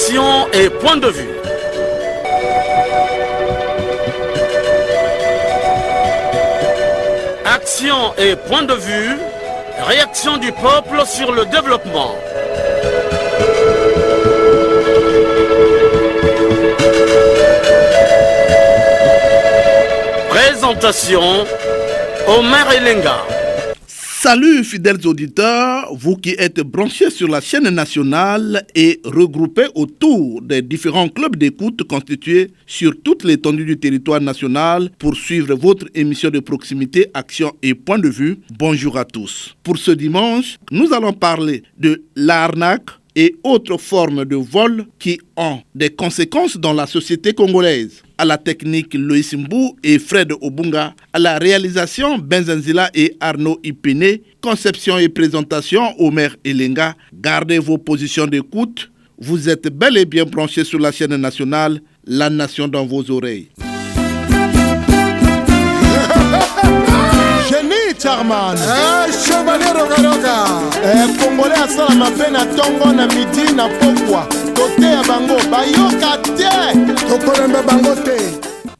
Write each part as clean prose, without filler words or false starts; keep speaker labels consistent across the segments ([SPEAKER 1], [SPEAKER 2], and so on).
[SPEAKER 1] Action et point de vue. Action et point de vue. Réaction du peuple sur le développement. Présentation, Omer Elenga.
[SPEAKER 2] Salut fidèles auditeurs, vous qui êtes branchés sur la chaîne nationale et regroupés autour des différents clubs d'écoute constitués sur toute l'étendue du territoire national pour suivre votre émission de proximité, action et point de vue. Bonjour à tous. Pour ce dimanche, nous allons parler de l'arnaque et autres formes de vol qui ont des conséquences dans la société congolaise. À la technique, Loïs Mbou et Fred Obunga. À la réalisation, Benzanzila et Arnaud Ipene. Conception et présentation, Omer Elenga. Gardez vos positions d'écoute. Vous êtes bel et bien branchés sur la chaîne nationale, La Nation dans vos oreilles.
[SPEAKER 3] Charman, chevalier Rogaroga, Congolais à Salamapé na Tongo na midi na Pokwa, Toté à Bango, Bayoka Té, Tokolembe Bango Té.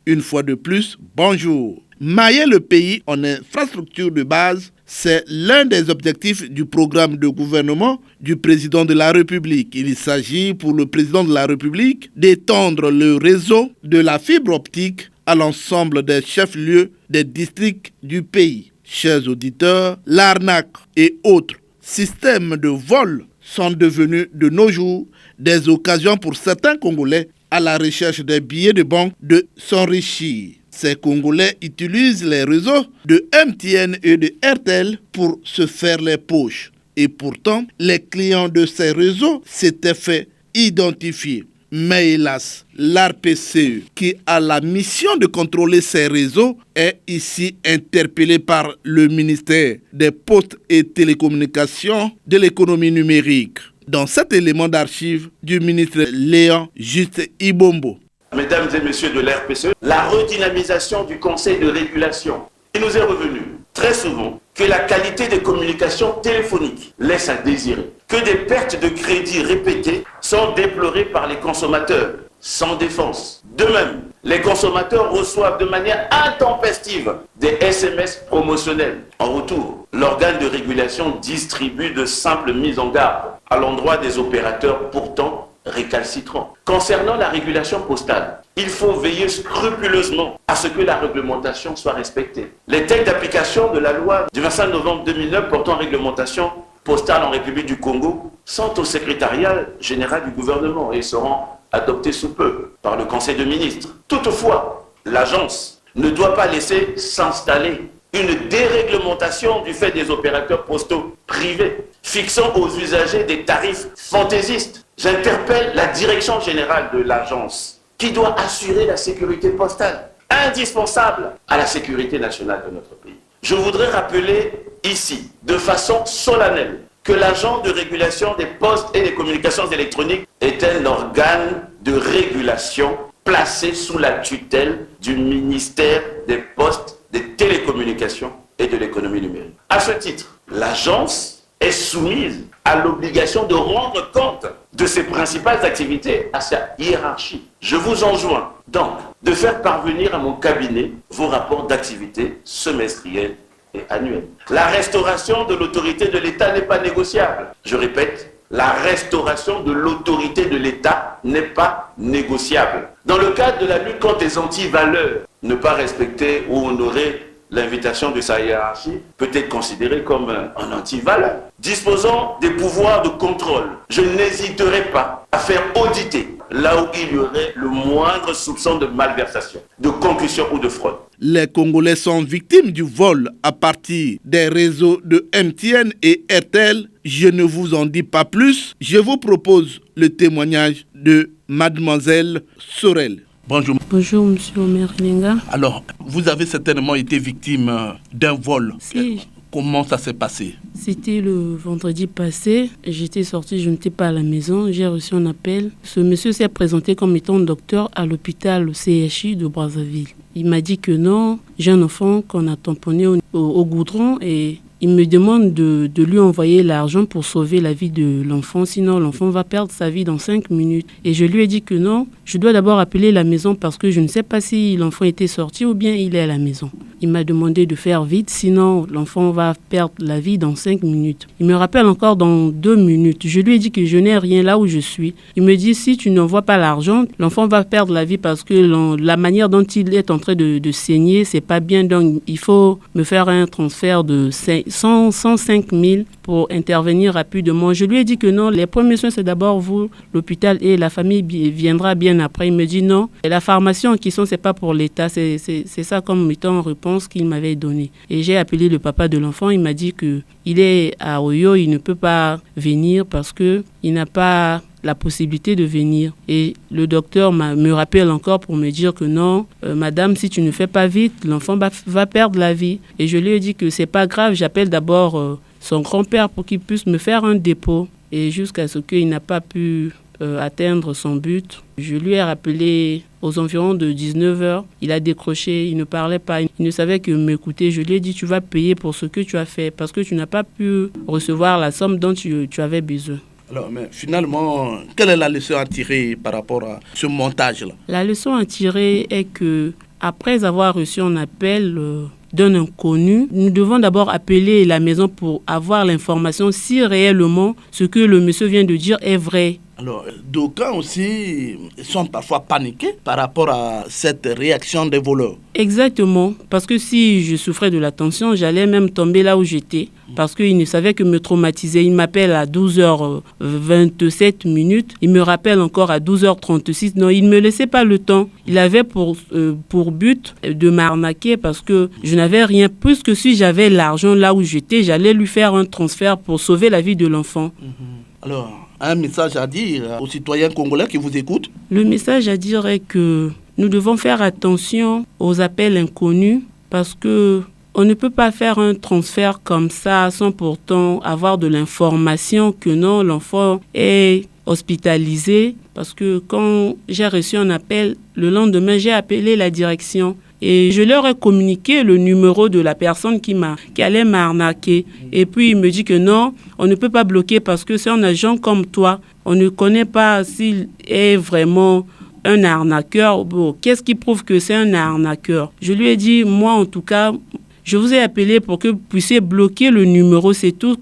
[SPEAKER 2] Une fois de plus, bonjour. Mailler le pays en infrastructure de base, c'est l'un des objectifs du programme de gouvernement du président de la République. Il s'agit pour le président de la République d'étendre le réseau de la fibre optique à l'ensemble des chefs-lieux des districts du pays. Chers auditeurs, l'arnaque et autres systèmes de vol sont devenus de nos jours des occasions pour certains Congolais à la recherche des billets de banque de s'enrichir. Ces Congolais utilisent les réseaux de MTN et de RTL pour se faire les poches. Et pourtant, les clients de ces réseaux s'étaient fait identifier. Mais hélas, l'ARPCE, qui a la mission de contrôler ces réseaux, est ici interpellé par le ministère des Postes et Télécommunications de l'économie numérique. Dans cet élément d'archive du ministre Léon Juste Ibombo.
[SPEAKER 4] Mesdames et messieurs de l'RPCE, la redynamisation du Conseil de régulation. Il nous est revenu très souvent que la qualité des communications téléphoniques laisse à désirer, que des pertes de crédit répétées sont déplorées par les consommateurs, sans défense. De même, les consommateurs reçoivent de manière intempestive des SMS promotionnels. En retour, l'organe de régulation distribue de simples mises en garde à l'endroit des opérateurs pourtant récalcitrants. Concernant la régulation postale, il faut veiller scrupuleusement à ce que la réglementation soit respectée. Les textes d'application de la loi du 25 novembre 2009 portant réglementation postale en République du Congo sont au secrétariat général du gouvernement et seront adoptés sous peu par le Conseil de ministres. Toutefois, l'agence ne doit pas laisser s'installer une déréglementation du fait des opérateurs postaux privés, fixant aux usagers des tarifs fantaisistes. J'interpelle la direction générale de l'agence qui doit assurer la sécurité postale, indispensable à la sécurité nationale de notre pays. Je voudrais rappeler ici, de façon solennelle, que l'agence de régulation des postes et des communications électroniques est un organe de régulation placé sous la tutelle du ministère des Postes, des Télécommunications et de l'économie numérique. À ce titre, l'agence est soumise à l'obligation de rendre compte de ses principales activités à sa hiérarchie. Je vous enjoins donc de faire parvenir à mon cabinet vos rapports d'activité semestriels et annuels. La restauration de l'autorité de l'État n'est pas négociable. Je répète, la restauration de l'autorité de l'État n'est pas négociable. Dans le cadre de la lutte contre les antivaleurs, ne pas respecter ou honorer l'invitation de sa hiérarchie peut être considéré comme un antivaleur. Disposant des pouvoirs de contrôle, je n'hésiterai pas à faire auditer là où il y aurait le moindre soupçon de malversation, de concussion ou de fraude.
[SPEAKER 2] Les Congolais sont victimes du vol à partir des réseaux de MTN et RTL. Je ne vous en dis pas plus. Je vous propose le témoignage de Mademoiselle Sorel. Bonjour.
[SPEAKER 5] Bonjour, monsieur Omer Elenga.
[SPEAKER 2] Alors, vous avez certainement été victime d'un vol.
[SPEAKER 5] Si.
[SPEAKER 2] Comment ça s'est passé?
[SPEAKER 5] C'était le vendredi passé. J'étais sortie, je n'étais pas à la maison. J'ai reçu un appel. Ce monsieur s'est présenté comme étant docteur à l'hôpital CHU de Brazzaville. Il m'a dit que non, j'ai un enfant qu'on a tamponné au goudron et il me demande de lui envoyer l'argent pour sauver la vie de l'enfant, sinon l'enfant va perdre sa vie dans 5 minutes. Et je lui ai dit que non, je dois d'abord appeler la maison parce que je ne sais pas si l'enfant était sorti ou bien il est à la maison. Il m'a demandé de faire vite, sinon l'enfant va perdre la vie dans 5 minutes. Il me rappelle encore dans 2 minutes. Je lui ai dit que je n'ai rien là où je suis. Il me dit si tu n'envoies pas l'argent, l'enfant va perdre la vie parce que la manière dont il est en train de saigner, c'est pas bien. Donc il faut me faire un transfert de 105 000 pour intervenir rapidement. Je lui ai dit que non, les premiers soins c'est d'abord vous, l'hôpital, et la famille viendra bien après. Il me dit non, et la pharmacie en question c'est pas pour l'État, c'est ça comme étant en réponse qu'il m'avait donné. Et j'ai appelé le papa de l'enfant, il m'a dit que il est à Oyo, il ne peut pas venir parce que il n'a pas la possibilité de venir. Et le docteur me rappelle encore pour me dire que non, madame, si tu ne fais pas vite, l'enfant va perdre la vie. Et je lui ai dit que c'est pas grave, j'appelle d'abord son grand-père pour qu'il puisse me faire un dépôt. Et jusqu'à ce qu'il n'a pas pu atteindre son but, je lui ai rappelé aux environs de 19h. Il a décroché, il ne parlait pas, il ne savait que m'écouter. Je lui ai dit, tu vas payer pour ce que tu as fait parce que tu n'as pas pu recevoir la somme dont tu avais besoin.
[SPEAKER 2] Alors, mais finalement, quelle est la leçon à tirer par rapport à ce montage-là? La
[SPEAKER 5] leçon à tirer est que, après avoir reçu un appel d'un inconnu, nous devons d'abord appeler la maison pour avoir l'information si réellement ce que le monsieur vient de dire est vrai.
[SPEAKER 2] Alors, d'aucuns aussi sont parfois paniqués par rapport à cette réaction des voleurs.
[SPEAKER 5] Exactement, parce que si je souffrais de la tension, j'allais même tomber là où j'étais, parce qu'il ne savait que me traumatiser. Il m'appelle à 12h27, il me rappelle encore à 12h36. Non, il ne me laissait pas le temps. Il avait pour but de m'arnaquer parce que je n'avais rien. Puisque si j'avais l'argent là où j'étais, j'allais lui faire un transfert pour sauver la vie de l'enfant.
[SPEAKER 2] Alors, un message à dire aux citoyens congolais qui vous écoutent?
[SPEAKER 5] Le message à dire est que nous devons faire attention aux appels inconnus parce que on ne peut pas faire un transfert comme ça sans pourtant avoir de l'information que non, l'enfant est hospitalisé. Parce que quand j'ai reçu un appel, le lendemain, j'ai appelé la direction. Et je leur ai communiqué le numéro de la personne qui allait m'arnaquer. Et puis, il me dit que non, on ne peut pas bloquer parce que c'est un agent comme toi. On ne connaît pas s'il est vraiment un arnaqueur. Bon, qu'est-ce qui prouve que c'est un arnaqueur? Je lui ai dit, moi, en tout cas, je vous ai appelé pour que vous puissiez bloquer le numéro. C'est tout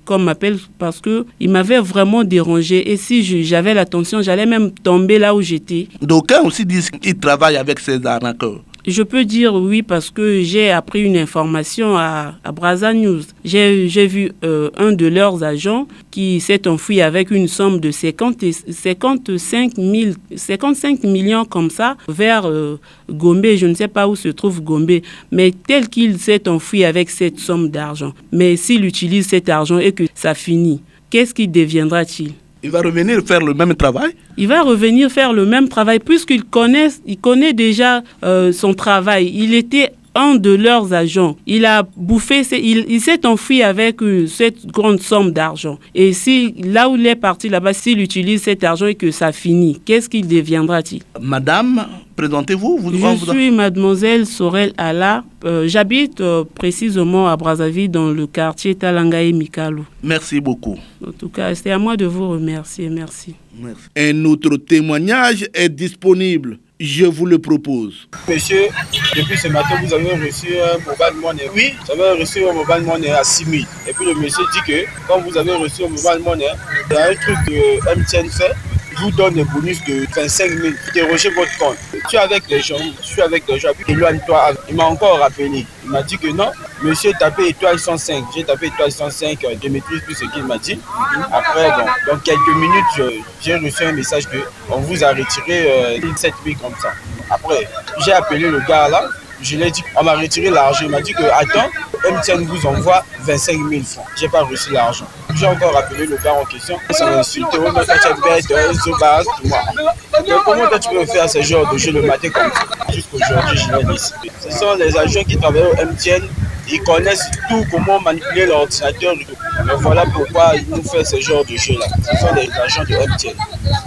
[SPEAKER 5] qu'on m'appelle parce qu'il m'avait vraiment dérangé. Et si j'avais l'attention, j'allais même tomber là où j'étais.
[SPEAKER 2] D'aucuns aussi disent qu'ils travaillent avec ces arnaqueurs.
[SPEAKER 5] Je peux dire oui parce que j'ai appris une information à Brazza News. J'ai vu un de leurs agents qui s'est enfui avec une somme de 55 millions comme ça vers Gombe. Je ne sais pas où se trouve Gombe, mais tel qu'il s'est enfui avec cette somme d'argent. Mais s'il utilise cet argent et que ça finit, qu'est-ce qui deviendra-t-il?
[SPEAKER 2] Il va revenir faire le même travail?
[SPEAKER 5] Il va revenir faire le même travail puisqu'il connaît déjà son travail. Il était un de leurs agents. Il a bouffé, il s'est enfui avec cette grande somme d'argent. Et si là où il est parti là-bas, s'il utilise cet argent et que ça finit, qu'est-ce qu'il deviendra-t-il?
[SPEAKER 2] Madame, présentez-vous.
[SPEAKER 5] Je suis mademoiselle Sorel Ala. J'habite précisément à Brazzaville dans le quartier Talangaye Mikalo.
[SPEAKER 2] Merci beaucoup.
[SPEAKER 5] En tout cas, c'est à moi de vous remercier. Merci.
[SPEAKER 2] Un autre témoignage est disponible. Je vous le propose.
[SPEAKER 6] Monsieur, depuis ce matin, vous avez reçu un mobile money. Oui, vous avez reçu un mobile money à 6 000. Et puis le monsieur dit que quand vous avez reçu un mobile money, il y a un truc que MTN fait. Il vous donne un bonus de 25 000. Interrogez votre compte. Je suis avec des gens. Éloigne-toi. Il m'a encore rappelé. Il m'a dit que non. Monsieur, tapez étoile 105. J'ai tapé étoile 105. Je maîtrise plus ce qu'il m'a dit. Après, dans quelques minutes, j'ai reçu un message qu'on vous a retiré 7 000 comme ça. Après, j'ai appelé le gars là. Je lui ai dit, on m'a retiré l'argent. Il m'a dit que, attends, MTN vous envoie 25 000 francs. Je n'ai pas reçu l'argent. J'ai encore appelé le gars en question. Ça m'a insulté. Oh, mais quand tu es bête, moi. Mais comment toi, tu peux faire ce genre de jeu le matin comme ça? Jusqu'aujourd'hui, je l'ai décidé. Ce sont les agents qui travaillent au MTN. Ils connaissent tout, comment manipuler l'ordinateur. Mais voilà pourquoi ils nous font ce genre de jeu-là. Ce sont les agents de MTN.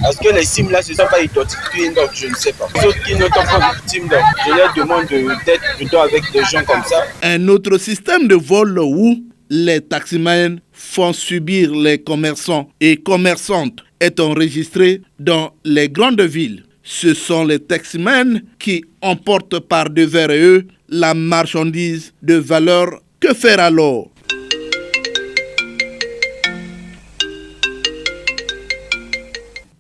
[SPEAKER 6] Parce que les SIM là, ce ne sont pas identifiés, donc je ne sais pas. Les autres qui ne sont pas victimes, je leur demande d'être plutôt avec des gens comme ça.
[SPEAKER 2] Un autre système de vol où les taximens font subir les commerçants et commerçantes est enregistré dans les grandes villes. Ce sont les taximens qui emportent par devers eux la marchandise de valeur. Que faire alors?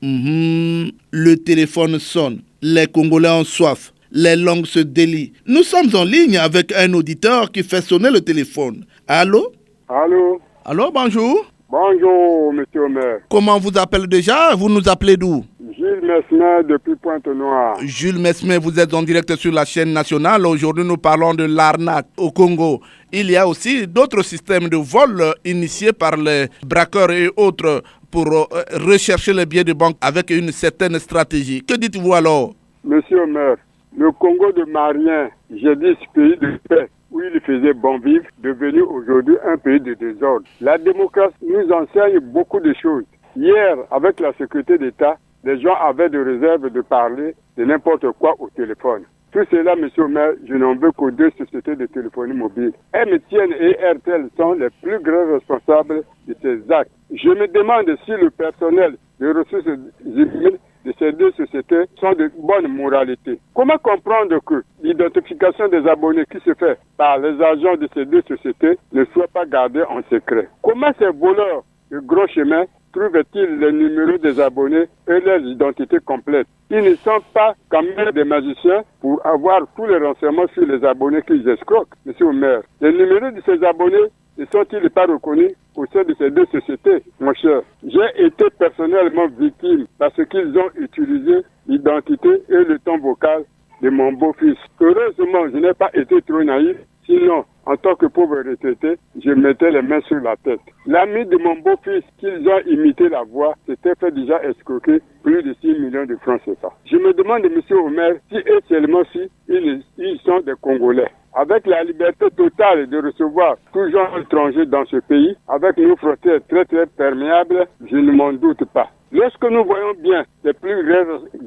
[SPEAKER 2] Le téléphone sonne. Les Congolais ont soif. Les langues se délient. Nous sommes en ligne avec un auditeur qui fait sonner le téléphone. Allô?
[SPEAKER 7] Allô?
[SPEAKER 2] Allô, bonjour.
[SPEAKER 7] Bonjour, monsieur Omer.
[SPEAKER 2] Comment vous appelez déjà? Vous nous appelez d'où?
[SPEAKER 7] Jules Mesmer depuis Pointe-Noire.
[SPEAKER 2] Jules Mesmer, vous êtes en direct sur la chaîne nationale. Aujourd'hui, nous parlons de l'arnaque au Congo. Il y a aussi d'autres systèmes de vol initiés par les braqueurs et autres pour rechercher les billets de banque avec une certaine stratégie. Que dites-vous alors?
[SPEAKER 7] Monsieur Omer, le Congo de Marien, j'ai dit ce pays de paix, où il faisait bon vivre, devenu aujourd'hui un pays de désordre. La démocratie nous enseigne beaucoup de choses. Hier, avec la sécurité d'État, les gens avaient des réserves de parler de n'importe quoi au téléphone. Tout cela, monsieur le maire, je n'en veux qu'aux deux sociétés de téléphonie mobile. MTN et RTL sont les plus grands responsables de ces actes. Je me demande si le personnel des ressources humaines de ces deux sociétés sont de bonne moralité. Comment comprendre que l'identification des abonnés qui se fait par les agents de ces deux sociétés ne soit pas gardée en secret? Comment ces voleurs de gros chemins trouvent-ils les numéros des abonnés et leur identité complète? Ils ne sont pas quand même des magiciens pour avoir tous les renseignements sur les abonnés qu'ils escroquent, monsieur le maire. Les numéros de ces abonnés ne sont-ils pas reconnus au sein de ces deux sociétés, mon cher? J'ai été personnellement victime parce qu'ils ont utilisé l'identité et le ton vocal de mon beau-fils. Heureusement, je n'ai pas été trop naïf. Sinon, en tant que pauvre retraité, je mettais les mains sur la tête. L'ami de mon beau-fils, qu'ils ont imité la voix, s'était fait déjà escroquer plus de 6 millions de francs CFA. Je me demande, monsieur Omer, si et seulement si ils sont des Congolais. Avec la liberté totale de recevoir tout genre étranger dans ce pays, avec nos frontières très très perméables, je ne m'en doute pas. Lorsque nous voyons bien les plus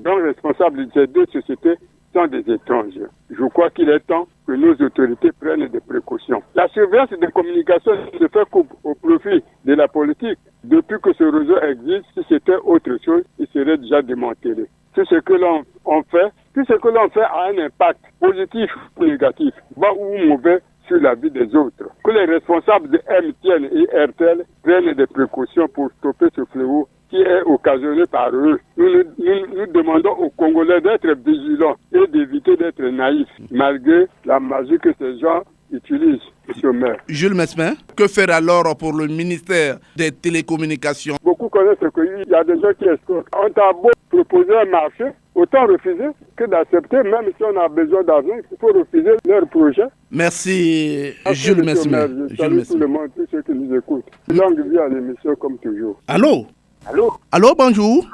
[SPEAKER 7] grands responsables de ces deux sociétés sont des étrangers, je crois qu'il est temps que nos autorités prennent des précautions. La surveillance des communications se fait au profit de la politique. Depuis que ce réseau existe, si c'était autre chose, il serait déjà démantelé. Tout ce que l'on fait a un impact positif ou négatif, bon ou mauvais, sur la vie des autres. Que les responsables de MTN et RTL prennent des précautions pour stopper ce fléau qui est occasionné par eux. Nous demandons aux Congolais d'être vigilants et d'éviter d'être naïfs, malgré la magie que ces gens utilisent, monsieur le maire.
[SPEAKER 2] Jules Mesmer, que faire alors pour le ministère des Télécommunications?
[SPEAKER 7] Beaucoup connaissent qu'il y a des gens qui escroquent. On t'a beau proposer un marché, autant refuser que d'accepter, même si on a besoin d'argent, il faut refuser leur projet.
[SPEAKER 2] Merci, Jules Mesmer.
[SPEAKER 7] Je salue tout le monde, tous ceux qui nous écoutent. Longue vie à l'émission comme toujours.
[SPEAKER 2] Allô?
[SPEAKER 8] Allô?
[SPEAKER 2] Allô, bonjour.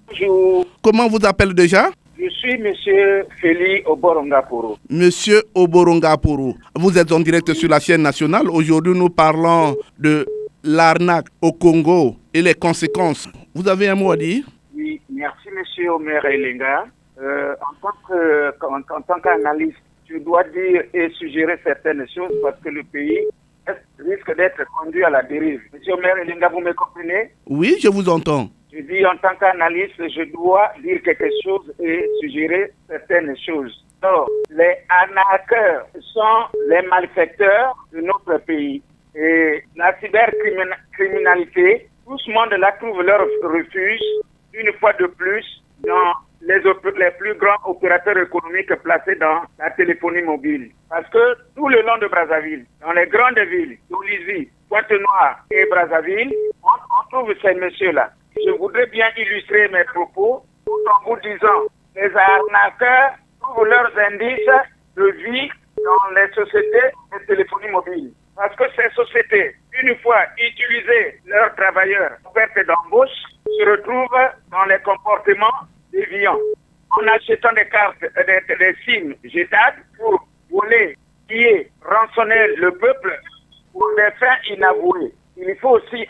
[SPEAKER 8] Bonjour.
[SPEAKER 2] Comment vous appelez déjà?
[SPEAKER 8] Je suis monsieur Feli Oborongaporo.
[SPEAKER 2] Monsieur Oborongaporo, vous êtes en direct sur la chaîne nationale. Aujourd'hui, nous parlons de l'arnaque au Congo et les conséquences. Vous avez un mot à dire?
[SPEAKER 8] Oui, merci monsieur Omer Elenga. En tant qu'analyste, je dois dire et suggérer certaines choses parce que le pays risque d'être conduit à la dérive. Monsieur Omer Elenga, vous me comprenez?
[SPEAKER 2] Oui, je vous entends.
[SPEAKER 8] Je dis en tant qu'analyste, je dois dire quelque chose et suggérer certaines choses. Alors, les arnaqueurs sont les malfaiteurs de notre pays. Et la cybercriminalité, tout ce monde là trouve leur refuge une fois de plus dans les plus grands opérateurs économiques placés dans la téléphonie mobile. Parce que tout le long de Brazzaville, dans les grandes villes, Doulizi, Pointe-Noire et Brazzaville, on trouve ces messieurs-là. Je voudrais bien illustrer mes propos en vous disant les arnaqueurs trouvent leurs indices de vie dans les sociétés de téléphonie mobile. Parce que ces sociétés, une fois utilisées leurs travailleurs en perte d'embauche, se retrouvent dans les comportements déviants. En achetant des cartes, des SIM jetables pour voler, piller, rançonner le peuple pour des fins inavouées. Il faut aussi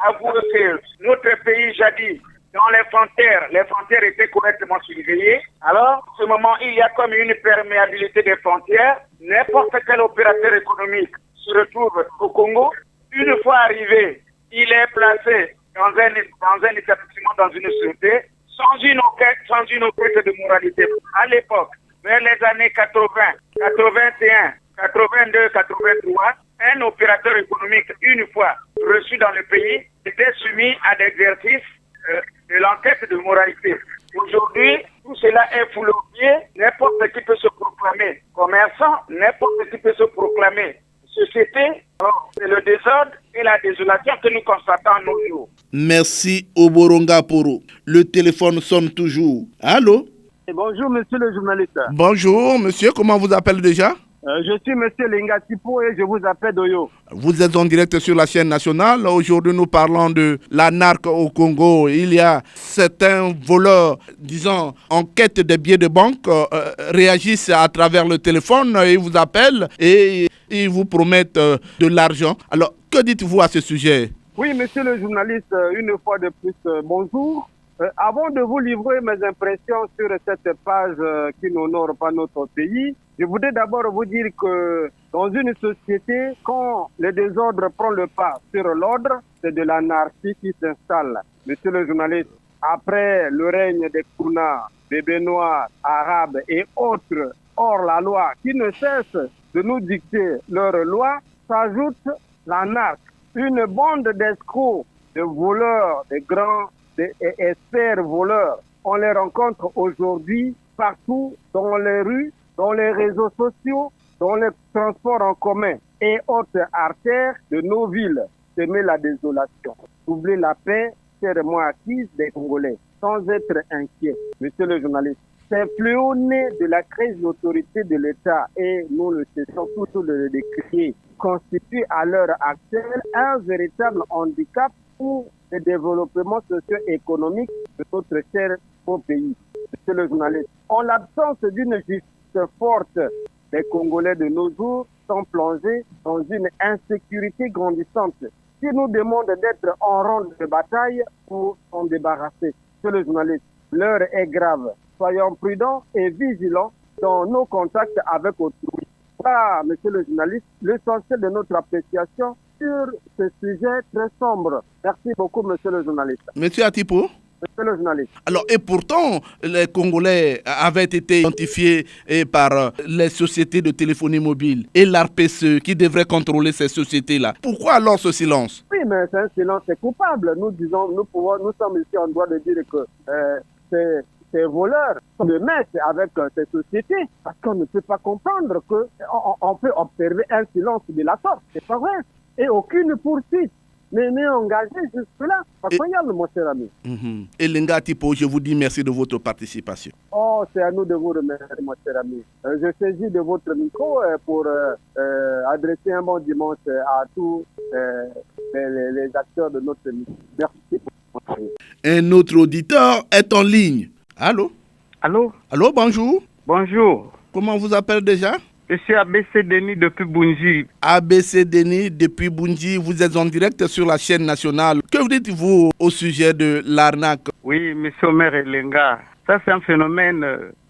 [SPEAKER 8] avouer que notre pays jadis, dans les frontières étaient correctement surveillées. Alors, en ce moment, il y a comme une perméabilité des frontières. N'importe quel opérateur économique se retrouve au Congo. Une fois arrivé, il est placé dans un établissement, dans une société, sans une enquête de moralité. À l'époque, vers les années 80, 81, 82, 83, un opérateur économique, une fois reçu dans le pays, était soumis à l'exercice de l'enquête de moralité. Aujourd'hui, tout cela est foulé aux pieds. N'importe qui peut se proclamer commerçant, n'importe qui peut se proclamer société. C'est le désordre et la désolation que nous constatons à nos jours.
[SPEAKER 2] Merci Oboronga Poro. Le téléphone sonne toujours. Allô?
[SPEAKER 9] Bonjour monsieur le journaliste.
[SPEAKER 2] Bonjour monsieur, comment vous appelez déjà?
[SPEAKER 9] Je suis monsieur Lenga Tipo et je vous appelle d'Oyo.
[SPEAKER 2] Vous êtes en direct sur la chaîne nationale. Aujourd'hui, nous parlons de la narc au Congo. Il y a certains voleurs, disons, en quête de billets de banque, réagissent à travers le téléphone. Ils vous appellent et ils vous promettent de l'argent. Alors, que dites-vous à ce sujet?
[SPEAKER 9] Oui, monsieur le journaliste, une fois de plus, bonjour. Avant de vous livrer mes impressions sur cette page qui n'honore pas notre pays, je voudrais d'abord vous dire que dans une société, quand le désordre prend le pas sur l'ordre, c'est de l'anarchie qui s'installe. Monsieur le journaliste, après le règne des Kouna, des Bénois, Arabes et autres hors la loi qui ne cessent de nous dicter leurs lois, s'ajoute l'anarchie. Une bande d'escrocs, de voleurs, de grands experts voleurs. On les rencontre aujourd'hui partout dans les rues, dans les réseaux sociaux, dans les transports en commun et autres artères de nos villes. Semer la désolation. Troubler la paix, chèrement acquise des Congolais, sans être inquiets. Monsieur le journaliste, c'est fléau né de la crise d'autorité de l'État et nous le cessons toujours de le décrier, constitue à l'heure actuelle un véritable handicap pour le développement socio-économique de notre cher beau pays. Monsieur le journaliste, en l'absence d'une justice forte, les Congolais de nos jours sont plongés dans une insécurité grandissante qui nous demande d'être en rang de bataille pour s'en débarrasser. Monsieur le journaliste, l'heure est grave. Soyons prudents et vigilants dans nos contacts avec autrui. Voilà, monsieur le journaliste, l'essentiel de notre appréciation sur ce sujet très sombre. Merci beaucoup, monsieur le journaliste.
[SPEAKER 2] Monsieur Atipo?
[SPEAKER 9] Monsieur le journaliste.
[SPEAKER 2] Alors, et pourtant, les Congolais avaient été identifiés par les sociétés de téléphonie mobile et l'ARPSE qui devrait contrôler ces sociétés-là. Pourquoi alors ce silence?
[SPEAKER 9] Oui, mais c'est un silence coupable. Nous sommes ici en droit de dire que ces voleurs sont de mettre avec ces sociétés parce qu'on ne peut pas comprendre qu'on peut observer un silence de la sorte. C'est pas vrai. Et aucune poursuite n'est engagée jusque-là. Regarde, mon cher ami.
[SPEAKER 2] Et Lenga Tipo, je vous dis merci de votre participation.
[SPEAKER 9] Oh, c'est à nous de vous remercier, mon cher ami. Je saisis de votre micro pour adresser un bon dimanche à tous les acteurs de notre émission. Merci.
[SPEAKER 2] Un autre auditeur est en ligne. Allô?
[SPEAKER 10] Allô?
[SPEAKER 2] Allô, bonjour.
[SPEAKER 10] Bonjour.
[SPEAKER 2] Comment vous appelez déjà?
[SPEAKER 10] Je suis ABC Denis depuis Bunji.
[SPEAKER 2] ABC Denis depuis Bunji, vous êtes en direct sur la chaîne nationale. Que dites-vous au sujet de l'arnaque?
[SPEAKER 10] Oui, M. Omer Elenga, ça c'est un phénomène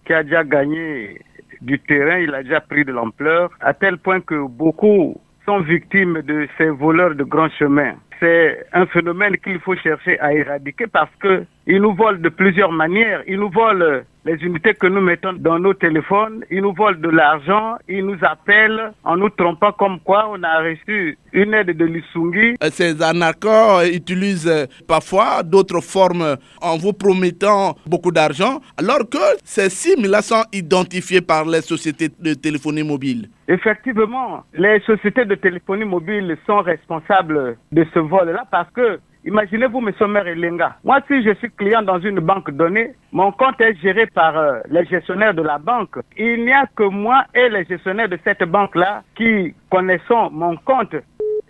[SPEAKER 10] qui a déjà gagné du terrain, il a déjà pris de l'ampleur, à tel point que beaucoup sont victimes de ces voleurs de grands chemins. C'est un phénomène qu'il faut chercher à éradiquer parce qu'ils nous volent de plusieurs manières. Ils nous volent les unités que nous mettons dans nos téléphones, ils nous volent de l'argent, ils nous appellent en nous trompant comme quoi on a reçu une aide de l'Issungi.
[SPEAKER 2] Ces anarchos utilisent parfois d'autres formes en vous promettant beaucoup d'argent, alors que ces cibles-là sont identifiées par les sociétés de téléphonie mobile.
[SPEAKER 10] Effectivement, les sociétés de téléphonie mobile sont responsables de ce vol-là parce que imaginez-vous, M. Omer Elenga, moi si je suis client dans une banque donnée, mon compte est géré par les gestionnaires de la banque. Il n'y a que moi et les gestionnaires de cette banque-là qui connaissons mon compte.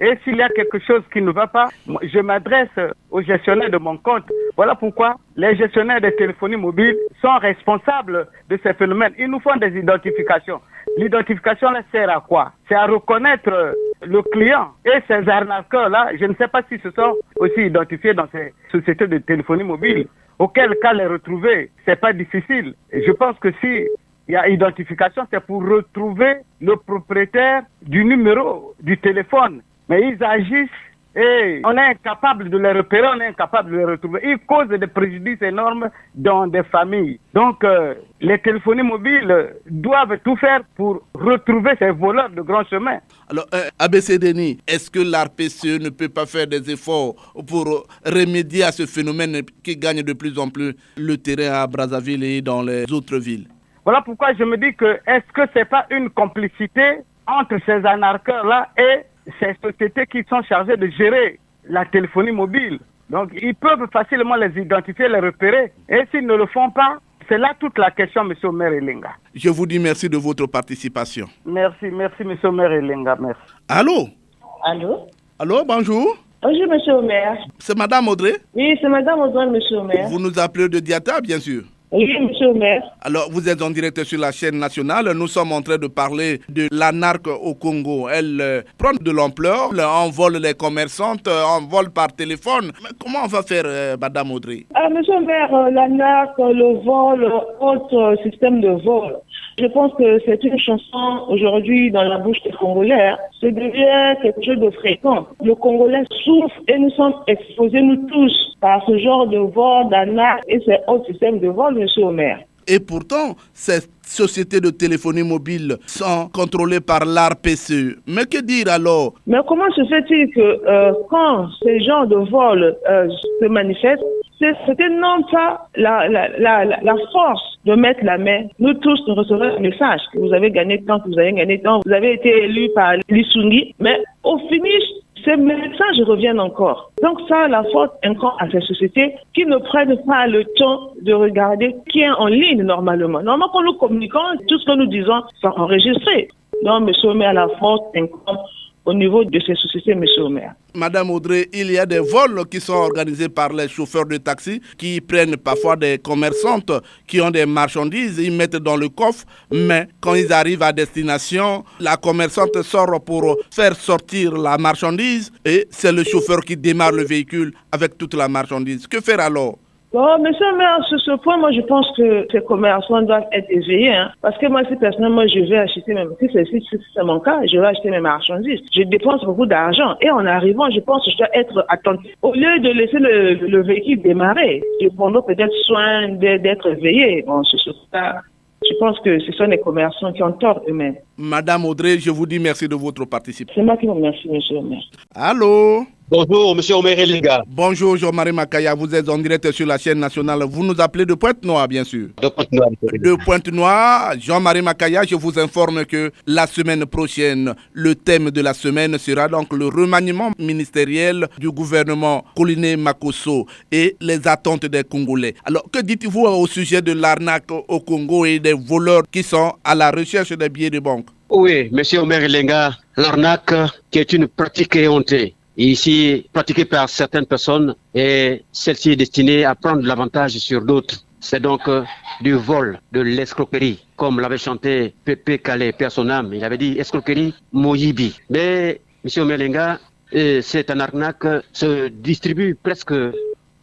[SPEAKER 10] Et s'il y a quelque chose qui ne va pas, je m'adresse aux gestionnaires de mon compte. Voilà pourquoi les gestionnaires de téléphonie mobile sont responsables de ces phénomènes. Ils nous font des identifications. L'identification là sert à quoi? C'est à reconnaître le client. Et ces arnaqueurs-là, je ne sais pas s'ils se sont aussi identifiés dans ces sociétés de téléphonie mobile. Auquel cas les retrouver, c'est pas difficile. Et je pense que si il y a identification, c'est pour retrouver le propriétaire du numéro du téléphone. Mais ils agissent et on est incapable de les repérer, on est incapable de les retrouver. Ils causent des préjudices énormes dans des familles. Donc, les téléphonies mobiles doivent tout faire pour retrouver ces voleurs de grands chemins.
[SPEAKER 2] Alors, ABC Denis, est-ce que l'ARPCE ne peut pas faire des efforts pour remédier à ce phénomène qui gagne de plus en plus le terrain à Brazzaville et dans les autres villes?
[SPEAKER 10] Voilà pourquoi je me dis que est-ce que c'est pas une complicité entre ces anarcheurs-là et ces sociétés qui sont chargées de gérer la téléphonie mobile. Donc, ils peuvent facilement les identifier, les repérer. Et s'ils ne le font pas, c'est là toute la question, M. Omer Elenga.
[SPEAKER 2] Je vous dis merci de votre participation.
[SPEAKER 10] Merci, M. Omer Elenga, merci.
[SPEAKER 2] Allô? Allô, bonjour.
[SPEAKER 11] Bonjour, M. Omer.
[SPEAKER 2] C'est Madame Audrey?
[SPEAKER 11] Oui, c'est Madame Audrey, M. Omer.
[SPEAKER 2] Vous nous appelez de Diata, bien sûr.
[SPEAKER 11] Oui, M. Omer.
[SPEAKER 2] Alors, vous êtes en direct sur la chaîne nationale. Nous sommes en train de parler de l'anarque au Congo. Elle prend de l'ampleur, on vole les commerçantes, on vole par téléphone. Mais comment on va faire, Madame Audrey?
[SPEAKER 11] M. Omer, l'anarque, le vol, autre système de vol. Je pense que c'est une chanson aujourd'hui dans la bouche des Congolais. Ça devient quelque chose de fréquent. Le Congolais souffre et nous sommes exposés, nous tous, par ce genre de vol, d'anarque et ces autres systèmes de vol, M. Omer.
[SPEAKER 2] Et pourtant, ces sociétés de téléphonie mobile sont contrôlées par l'ARPCE. Mais que dire alors?
[SPEAKER 11] Mais comment se fait-il que quand ces genres de vols se manifestent, c'était non pas la force de mettre la main. Nous tous, nous recevons un message que vous avez gagné tant, que vous avez gagné tant, vous avez été élu par l'Issungi. Mais au finish, ces messages reviennent encore. Donc ça, la faute encore à ces sociétés qui ne prennent pas le temps de regarder qui est en ligne normalement. Normalement, quand nous communiquons, tout ce que nous disons sont enregistrés. Donc, M. Omer, la faute encore au niveau de ces sociétés, M. Omer.
[SPEAKER 2] Madame Audrey, il y a des vols qui sont organisés par les chauffeurs de taxi qui prennent parfois des commerçantes qui ont des marchandises, ils mettent dans le coffre, mais quand ils arrivent à destination, la commerçante sort pour faire sortir la marchandise et c'est le chauffeur qui démarre le véhicule avec toute la marchandise. Que faire alors?
[SPEAKER 11] Bon, monsieur le maire, sur ce point, moi, je pense que ces commerçants doivent être éveillés, hein. Parce que moi, si personnellement, je vais acheter même, si c'est mon cas, je vais acheter mes marchandises. Je dépense beaucoup d'argent. Et en arrivant, je pense que je dois être attentif. Au lieu de laisser le véhicule démarrer, je prendrai peut-être soin d'être éveillé. Bon, sur ce cas, je pense que ce sont les commerçants qui ont tort eux-mêmes.
[SPEAKER 2] Madame Audrey, je vous dis merci de votre participation.
[SPEAKER 11] C'est moi qui vous remercie, monsieur le maire.
[SPEAKER 2] Allô?
[SPEAKER 12] Bonjour, monsieur Omer Elenga.
[SPEAKER 2] Bonjour, Jean-Marie Makaya. Vous êtes en direct sur la chaîne nationale. Vous nous appelez de Pointe-Noire, bien sûr.
[SPEAKER 12] De Pointe-Noire.
[SPEAKER 2] De Pointe-Noire, Jean-Marie Makaya, je vous informe que la semaine prochaine, le thème de la semaine sera donc le remaniement ministériel du gouvernement Koliné Makosso et les attentes des Congolais. Alors, que dites-vous au sujet de l'arnaque au Congo et des voleurs qui sont à la recherche des billets de banque?
[SPEAKER 12] Oui, monsieur Omer Elenga, l'arnaque qui est une pratique éhontée. Ici, pratiquée par certaines personnes et celle-ci est destinée à prendre l'avantage sur d'autres. C'est donc du vol, de l'escroquerie, comme l'avait chanté Pépé Calais, père son âme. Il avait dit escroquerie, Moyibi. Mais, monsieur Melenga, cette arnaque se distribue presque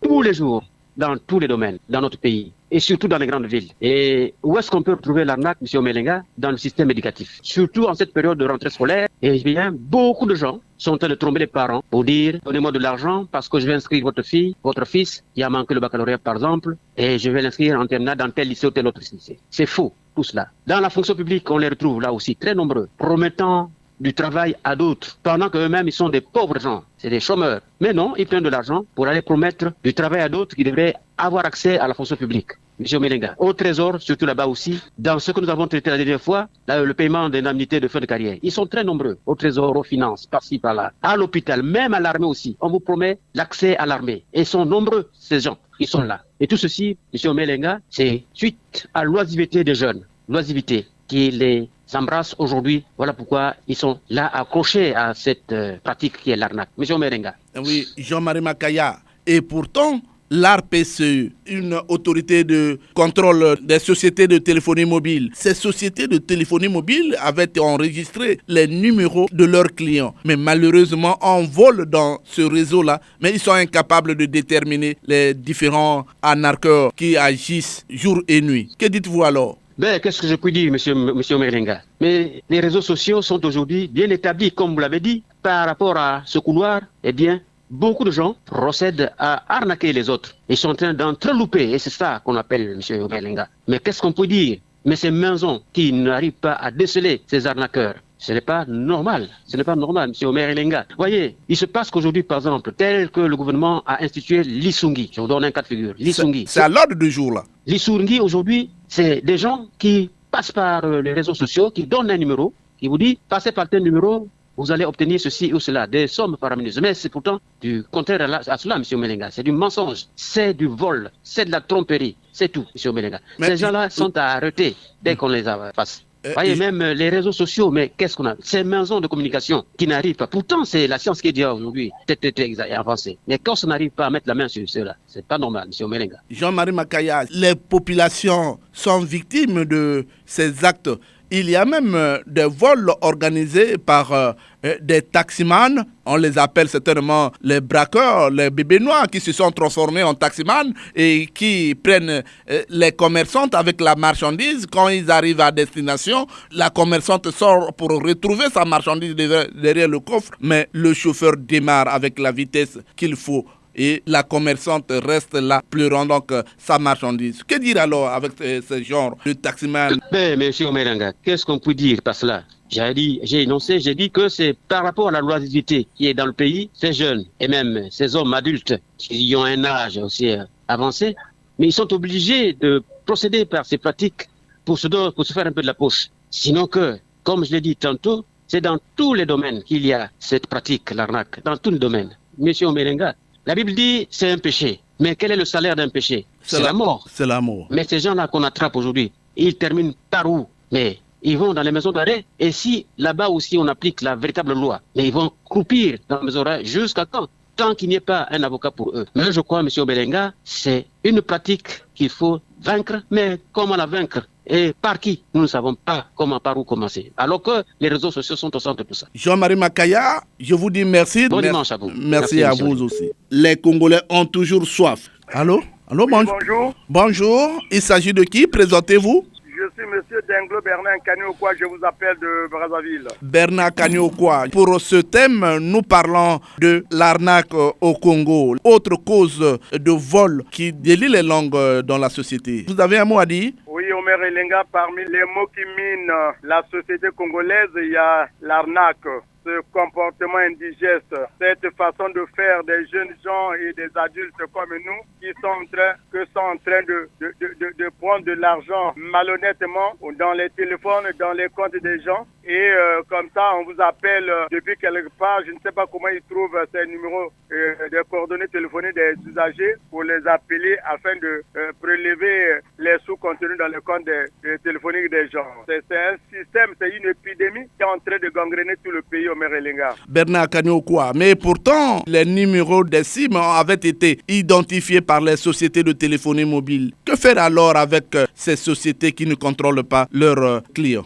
[SPEAKER 12] tous les jours, dans tous les domaines, dans notre pays, et surtout dans les grandes villes. Et où est-ce qu'on peut retrouver l'arnaque, monsieur Melenga? Dans le système éducatif. Surtout en cette période de rentrée scolaire, et bien, beaucoup de gens sont en train de tromper les parents pour dire, donnez-moi de l'argent parce que je vais inscrire votre fille, votre fils, qui a manqué le baccalauréat par exemple, et je vais l'inscrire en terminale dans tel lycée ou tel autre lycée. C'est faux, tout cela. Dans la fonction publique, on les retrouve là aussi très nombreux, promettant du travail à d'autres, pendant qu'eux-mêmes, ils sont des pauvres gens, c'est des chômeurs. Mais non, ils prennent de l'argent pour aller promettre du travail à d'autres qui devraient avoir accès à la fonction publique. Monsieur Melenga, au trésor, surtout là-bas aussi, dans ce que nous avons traité la dernière fois, là, le paiement des indemnités de fin de carrière, ils sont très nombreux, au trésor, aux finances, par-ci, par-là, à l'hôpital, même à l'armée aussi. On vous promet l'accès à l'armée. Et ils sont nombreux, ces gens, qui sont là. Et tout ceci, monsieur Melenga, c'est suite à l'oisiveté des jeunes, l'oisiveté qui les s'embrassent aujourd'hui. Voilà pourquoi ils sont là accrochés à cette pratique qui est l'arnaque. Monsieur Merenga.
[SPEAKER 2] Oui, Jean-Marie Makaya. Et pourtant, l'ARPCE, une autorité de contrôle des sociétés de téléphonie mobile, ces sociétés de téléphonie mobile avaient enregistré les numéros de leurs clients. Mais malheureusement, on vole dans ce réseau-là, mais ils sont incapables de déterminer les différents arnaqueurs qui agissent jour et nuit. Que dites-vous alors?
[SPEAKER 12] Ben, qu'est-ce que je peux dire, monsieur Merenga? Mais les réseaux sociaux sont aujourd'hui bien établis, comme vous l'avez dit, par rapport à ce couloir. Eh bien, beaucoup de gens procèdent à arnaquer les autres. Ils sont en train d'entrelouper, et c'est ça qu'on appelle, monsieur Merenga. Mais qu'est-ce qu'on peut dire? Mais ces maisons qui n'arrivent pas à déceler ces arnaqueurs, ce n'est pas normal. Ce n'est pas normal, M. Omer Elenga. Voyez, il se passe qu'aujourd'hui, par exemple, tel que le gouvernement a institué l'Isungi, je vous donne un cas de figure, l'Isungi.
[SPEAKER 2] C'est à l'ordre du jour, là.
[SPEAKER 12] L'Isungi, aujourd'hui, c'est des gens qui passent par les réseaux sociaux, qui donnent un numéro, qui vous dit, passez par tel numéro, vous allez obtenir ceci ou cela, des sommes faramineuses. Mais c'est pourtant du contraire à cela, M. Melenga. C'est du mensonge, c'est du vol, c'est de la tromperie, c'est tout, M. Melenga. Ces gens-là sont à arrêter dès qu'on les a face. Voyez, même les réseaux sociaux, mais qu'est-ce qu'on a? Ces maisons de communication qui n'arrivent pas. Pourtant, c'est la science qui dit aujourd'hui, c'est avancé. Mais quand on n'arrive pas à mettre la main sur cela, c'est pas normal, M. Melenga.
[SPEAKER 2] Jean-Marie Makaya, les populations sont victimes de ces actes. Il y a même des vols organisés par des taximans. On les appelle certainement les braqueurs, les bébés noirs qui se sont transformés en taximans et qui prennent les commerçantes avec la marchandise. Quand ils arrivent à destination, la commerçante sort pour retrouver sa marchandise derrière le coffre, mais le chauffeur démarre avec la vitesse qu'il faut. Et la commerçante reste là, pleurant donc sa marchandise. Que dire alors avec ce genre de taximan?
[SPEAKER 12] Mais monsieur Omeranga, qu'est-ce qu'on peut dire par cela? J'ai dit que c'est par rapport à la loisibilité qui est dans le pays, ces jeunes et même ces hommes adultes qui ont un âge aussi avancé, mais ils sont obligés de procéder par ces pratiques pour se faire un peu de la poche. Sinon que, comme je l'ai dit tantôt, c'est dans tous les domaines qu'il y a cette pratique, l'arnaque, dans tous les domaines. Monsieur Omeranga, la Bible dit c'est un péché. Mais quel est le salaire d'un péché? C'est la mort.
[SPEAKER 2] C'est la mort.
[SPEAKER 12] Mais ces gens-là qu'on attrape aujourd'hui, ils terminent par où? Mais ils vont dans les maisons d'arrêt. Et si là-bas aussi on applique la véritable loi, mais ils vont croupir dans les maisons d'arrêt jusqu'à quand? Tant qu'il n'y ait pas un avocat pour eux. Mais je crois, M. Obelenga, c'est une pratique qu'il faut vaincre. Mais comment la vaincre? Et par qui? Nous ne savons pas par où commencer. Alors que les réseaux sociaux sont au centre de tout ça.
[SPEAKER 2] Jean-Marie Makaya, je vous dis merci.
[SPEAKER 12] Bon dimanche à vous.
[SPEAKER 2] Merci à vous aussi. Les Congolais ont toujours soif. Allô? Allô,
[SPEAKER 13] oui, bonjour.
[SPEAKER 2] Bonjour. Il s'agit de qui? Présentez-vous.
[SPEAKER 13] Je suis M. Denglo Bernard Kaniokwa, je vous appelle de Brazzaville.
[SPEAKER 2] Bernard Kaniokwa, pour ce thème, nous parlons de l'arnaque au Congo, autre cause de vol qui délie les langues dans la société. Vous avez un mot à dire?
[SPEAKER 13] Oui, Omer Elenga, parmi les mots qui minent la société congolaise, il y a l'arnaque. Ce comportement indigeste, cette façon de faire des jeunes gens et des adultes comme nous qui sont en train de prendre de l'argent malhonnêtement dans les téléphones, dans les comptes des gens. Et comme ça, on vous appelle depuis quelque part, je ne sais pas comment ils trouvent ces numéros de coordonnées téléphoniques des usagers pour les appeler afin de prélever les sous contenus dans les comptes téléphoniques des gens. C'est un système, c'est une épidémie qui est en train de gangréner tout le pays.
[SPEAKER 2] Bernard Kaniokwa, mais pourtant les numéros des cibles avaient été identifiés par les sociétés de téléphonie mobile. Que faire alors avec ces sociétés qui ne contrôlent pas leurs clients?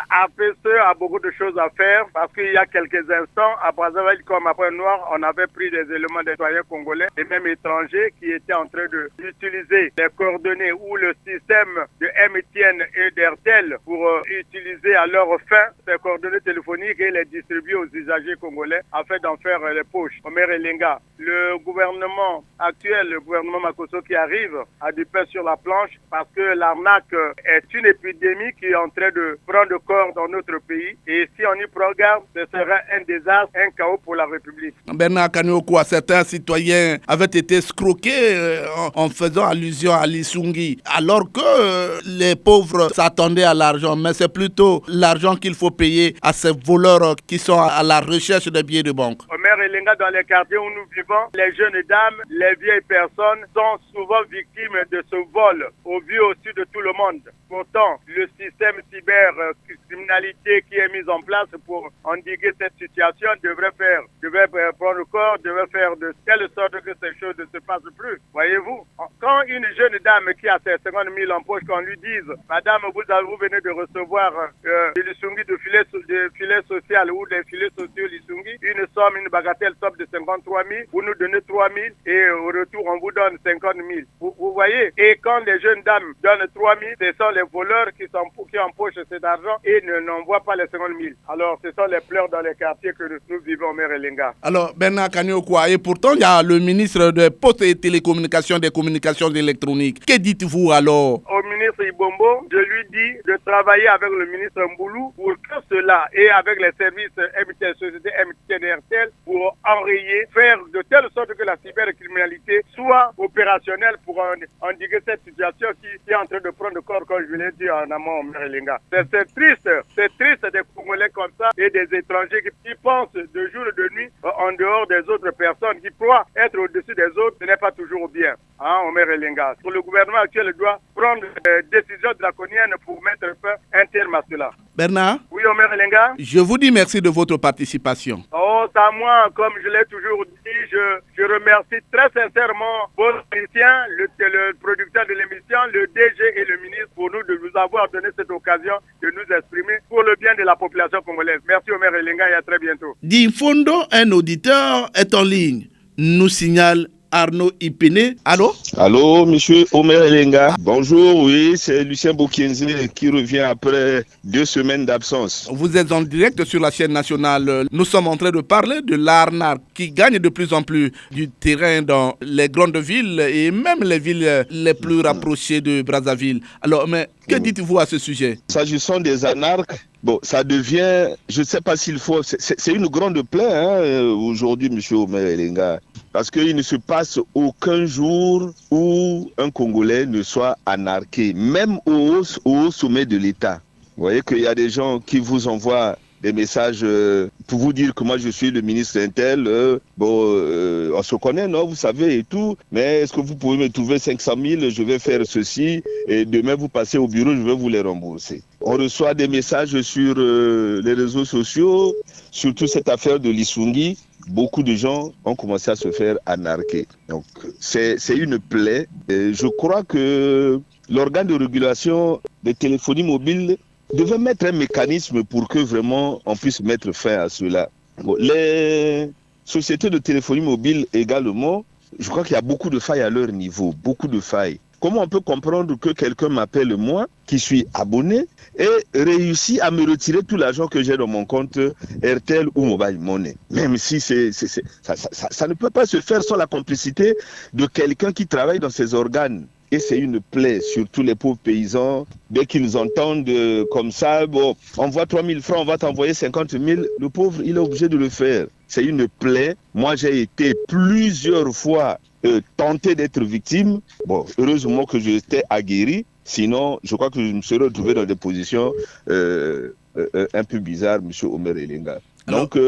[SPEAKER 13] APC a beaucoup de choses à faire parce qu'il y a quelques instants, à Brazzaville comme après Noir, on avait pris des éléments des citoyens congolais et même étrangers qui étaient en train d'utiliser les coordonnées ou le système de MTN et d'Airtel pour utiliser à leur fin ces coordonnées téléphoniques et les distribuer aux usagers congolais afin d'en faire les poches. Omer Elenga, le gouvernement actuel, le gouvernement Makosso qui arrive, a du pain sur la planche parce que l'arnaque est une épidémie qui est en train de prendre corps dans notre pays. Et si on y programme, ce sera un désastre, un chaos pour la République.
[SPEAKER 2] Bernard Kaniokwa, certains citoyens avaient été escroqués en faisant allusion à l'Isungi, alors que les pauvres s'attendaient à l'argent, mais c'est plutôt l'argent qu'il faut payer à ces voleurs qui sont à la recherche des billets de banque.
[SPEAKER 13] Omer Elenga, dans les quartiers où nous vivons, les jeunes dames, les vieilles personnes sont souvent victimes de ce vol, au vu aussi de tout le monde. Pourtant, le système cyber criminalité qui est mise en place pour endiguer cette situation devrait prendre corps, devrait faire de telle sorte que ces choses ne se passent plus. Voyez-vous, quand une jeune dame qui a ses 50 000 en poche, qu'on lui dise, madame, vous venez de recevoir des Lissungi de filet social ou des filets sociaux Lissungi, une bagatelle somme de 53 000, vous nous donnez 3 000 et au retour on vous donne 50 000. Vous voyez, et quand les jeunes dames donnent 3 000, ce sont les voleurs qui empochent cet argent et n'envoient pas les 50 000. Alors ce sont les pleurs dans les quartiers que nous vivons au maire Elenga.
[SPEAKER 2] Alors Bernard Kaniokwa, et pourtant il y a le ministre des Postes et Télécommunications, des communications électroniques. Que dites-vous alors?
[SPEAKER 13] Au ministre Ibombo, je lui dis de travailler avec le ministre Mboulou pour que cela, et avec les services MTN, société MTN et RTL, pour enrayer, faire de telle sorte que la cybercriminalité soit opérationnelle pour endiguer cette situation qui est en train de prendre corps, comme je l'ai dit en amont au maire Elenga. C'est triste des Congolais comme ça et des étrangers qui pensent de jour et de nuit en dehors des autres personnes, qui croient être au-dessus des autres. Ce n'est pas toujours bien, au maire Elenga. Le gouvernement actuel doit prendre des décisions draconiennes pour mettre un terme à cela.
[SPEAKER 2] Bernard?
[SPEAKER 13] Oui, au maire Elenga.
[SPEAKER 2] Je vous dis merci de votre participation.
[SPEAKER 13] Oh, c'est à moi, comme je l'ai toujours dit, je remercie très sincèrement vos techniciens, le producteur de l'émission, le DG et le ministre pour nous de nous avoir donné cette occasion de nous exprimer pour le bien de la population congolaise. Merci au maire Elenga et à très bientôt.
[SPEAKER 2] Difondo, un auditeur, est en ligne. Nous signale Arnaud Ipene. Allô?
[SPEAKER 14] Allô, monsieur Omer Elenga. Bonjour, oui, c'est Lucien Bokienze qui revient après 2 semaines d'absence.
[SPEAKER 2] Vous êtes en direct sur la chaîne nationale. Nous sommes en train de parler de l'arnaque qui gagne de plus en plus du terrain dans les grandes villes et même les villes les plus rapprochées de Brazzaville. Alors, mais que dites-vous à ce sujet?
[SPEAKER 14] S'agissant des anarques, bon, ça devient, je ne sais pas s'il faut, c'est une grande plaie aujourd'hui, monsieur Omer Elenga, parce qu'il ne se passe aucun jour où un Congolais ne soit anarqué, même au sommet de l'État. Vous voyez qu'il y a des gens qui vous envoient des messages pour vous dire que moi je suis le ministre Intel, on se connaît, non, vous savez et tout, mais est-ce que vous pouvez me trouver 500 000, je vais faire ceci, et demain vous passez au bureau, je vais vous les rembourser. On reçoit des messages sur les réseaux sociaux, surtout cette affaire de Lissungi. Beaucoup de gens ont commencé à se faire anarquer. Donc c'est une plaie. Et je crois que l'organe de régulation des téléphonies mobiles devait mettre un mécanisme pour que vraiment on puisse mettre fin à cela. Bon, les sociétés de téléphonie mobile également, je crois qu'il y a beaucoup de failles à leur niveau, beaucoup de failles. Comment on peut comprendre que quelqu'un m'appelle moi, qui suis abonné, et réussit à me retirer tout l'argent que j'ai dans mon compte RTL ou Mobile Money? Même si ça ne peut pas se faire sans la complicité de quelqu'un qui travaille dans ces organes. Et c'est une plaie, surtout les pauvres paysans. Dès qu'ils entendent comme ça, bon, on voit 3 000 francs, on va t'envoyer 50 000. Le pauvre, il est obligé de le faire. C'est une plaie. Moi, j'ai été plusieurs fois tenté d'être victime. Bon, heureusement que j'étais aguerri. Sinon, je crois que je me serais retrouvé dans des positions un peu bizarres, M. Omer Elenga. Donc,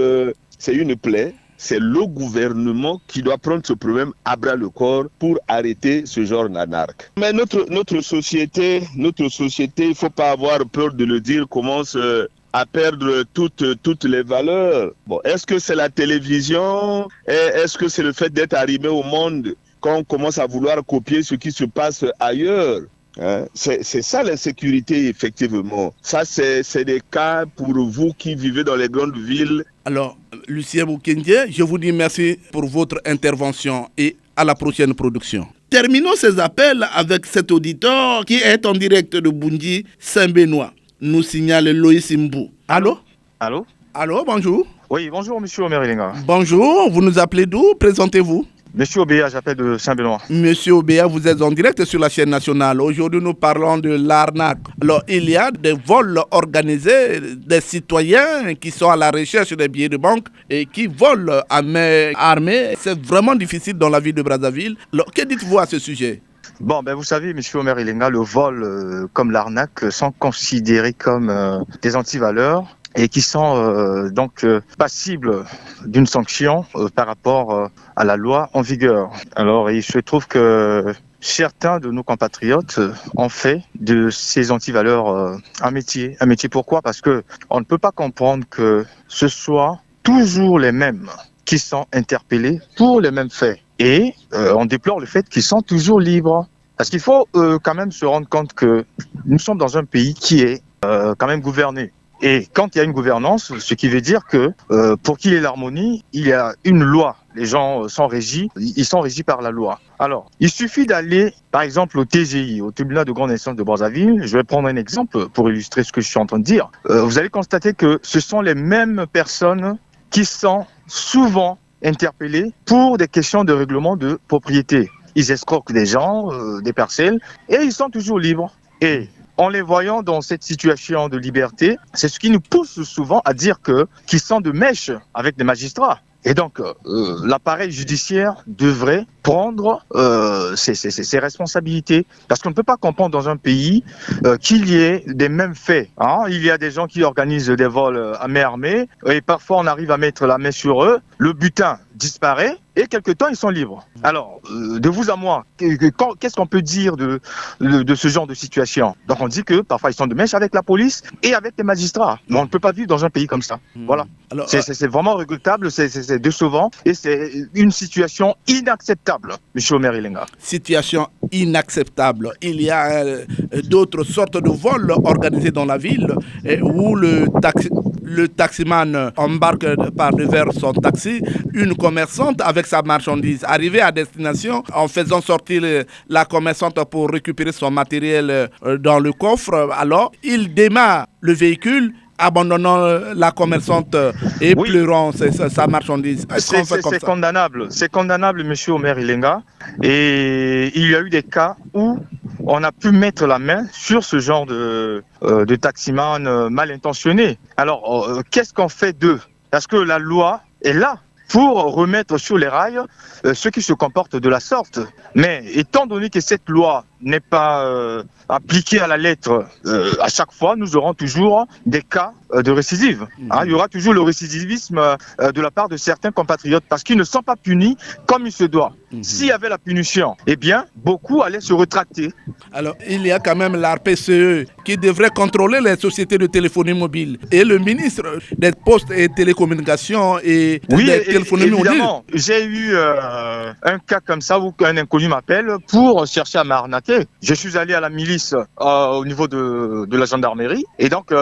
[SPEAKER 14] c'est une plaie. C'est le gouvernement qui doit prendre ce problème à bras le corps pour arrêter ce genre d'anarque. Mais notre société, il ne faut pas avoir peur de le dire, commence à perdre toutes les valeurs. Bon, est-ce que c'est la télévision? Est-ce que c'est le fait d'être arrivé au monde quand on commence à vouloir copier ce qui se passe ailleurs? C'est ça l'insécurité, effectivement. Ça, c'est des cas pour vous qui vivez dans les grandes villes.
[SPEAKER 2] Alors, Lucien Bokienze, je vous dis merci pour votre intervention et à la prochaine production. Terminons ces appels avec cet auditeur qui est en direct de Bunji, Saint-Benoît. Nous signale Loïs Mbou. Allô?
[SPEAKER 15] Allô?
[SPEAKER 2] Allô, bonjour.
[SPEAKER 15] Oui, bonjour, monsieur Omer Elenga.
[SPEAKER 2] Bonjour, vous nous appelez d'où? Présentez-vous.
[SPEAKER 15] Monsieur Obéa, j'appelle de Saint-Benoît.
[SPEAKER 2] Monsieur Obéa, vous êtes en direct sur la chaîne nationale. Aujourd'hui, nous parlons de l'arnaque. Alors, il y a des vols organisés, des citoyens qui sont à la recherche des billets de banque et qui volent à main armée. C'est vraiment difficile dans la ville de Brazzaville. Alors, que dites-vous à ce sujet?
[SPEAKER 15] Bon, ben vous savez, monsieur Omer Elenga, le vol comme l'arnaque sont considérés comme des antivaleurs. et qui sont donc passibles d'une sanction par rapport à la loi en vigueur. Alors il se trouve que certains de nos compatriotes ont fait de ces antivaleurs un métier. Un métier pourquoi? Parce que on ne peut pas comprendre que ce soit toujours les mêmes qui sont interpellés pour les mêmes faits. Et on déplore le fait qu'ils sont toujours libres. Parce qu'il faut quand même se rendre compte que nous sommes dans un pays qui est quand même gouverné. Et quand il y a une gouvernance, ce qui veut dire que pour qu'il y ait l'harmonie, il y a une loi. Les gens sont régis, ils sont régis par la loi. Alors, il suffit d'aller, par exemple, au TGI, au tribunal de grande instance de Brazzaville. Je vais prendre un exemple pour illustrer ce que je suis en train de dire. Vous allez constater que ce sont les mêmes personnes qui sont souvent interpellées pour des questions de règlement de propriété. Ils escroquent des gens, des parcelles, et ils sont toujours libres. Et en les voyant dans cette situation de liberté, c'est ce qui nous pousse souvent à dire qu'ils sont de mèche avec des magistrats. Et donc, l'appareil judiciaire devrait prendre ses responsabilités. Parce qu'on ne peut pas comprendre dans un pays qu'il y ait des mêmes faits. Hein. Il y a des gens qui organisent des vols à main armée, et parfois on arrive à mettre la main sur eux, le butin disparaît, et quelque temps ils sont libres. Alors, de vous à moi, qu'est-ce qu'on peut dire de ce genre de situation? Donc on dit que parfois ils sont de mèche avec la police et avec les magistrats. Mais on ne peut pas vivre dans un pays comme ça. Voilà. Alors, c'est vraiment regrettable, c'est décevant, et c'est une situation inacceptable, M. Omer Ilenga.
[SPEAKER 2] Situation inacceptable. Il y a d'autres sortes de vols organisés dans la ville où le taximan embarque par devers son taxi une commerçante avec sa marchandise. Arrivée à destination, en faisant sortir la commerçante pour récupérer son matériel dans le coffre, alors il démarre le véhicule, abandonnant la commerçante et pleurant sa marchandise.
[SPEAKER 15] C'est condamnable. C'est condamnable, M. Omer Ilenga. Et il y a eu des cas où on a pu mettre la main sur ce genre de taximan mal intentionné. Alors, qu'est-ce qu'on fait d'eux? Parce que la loi est là pour remettre sur les rails ceux qui se comportent de la sorte. Mais étant donné que cette loi n'est pas appliquée à la lettre, à chaque fois, nous aurons toujours des cas de récidive. Hein, il y aura toujours le récidivisme de la part de certains compatriotes parce qu'ils ne sont pas punis comme il se doit. S'il y avait la punition, eh bien, beaucoup allaient se rétracter.
[SPEAKER 2] Alors, il y a quand même l'ARPCE qui devrait contrôler les sociétés de téléphonie mobile. Et le ministre des Postes et Télécommunications et des téléphonie mobile.
[SPEAKER 15] Évidemment, j'ai eu un cas comme ça où un inconnu m'appelle pour chercher à m'arnaquer. Je suis allé à la milice au niveau de la gendarmerie. Et donc,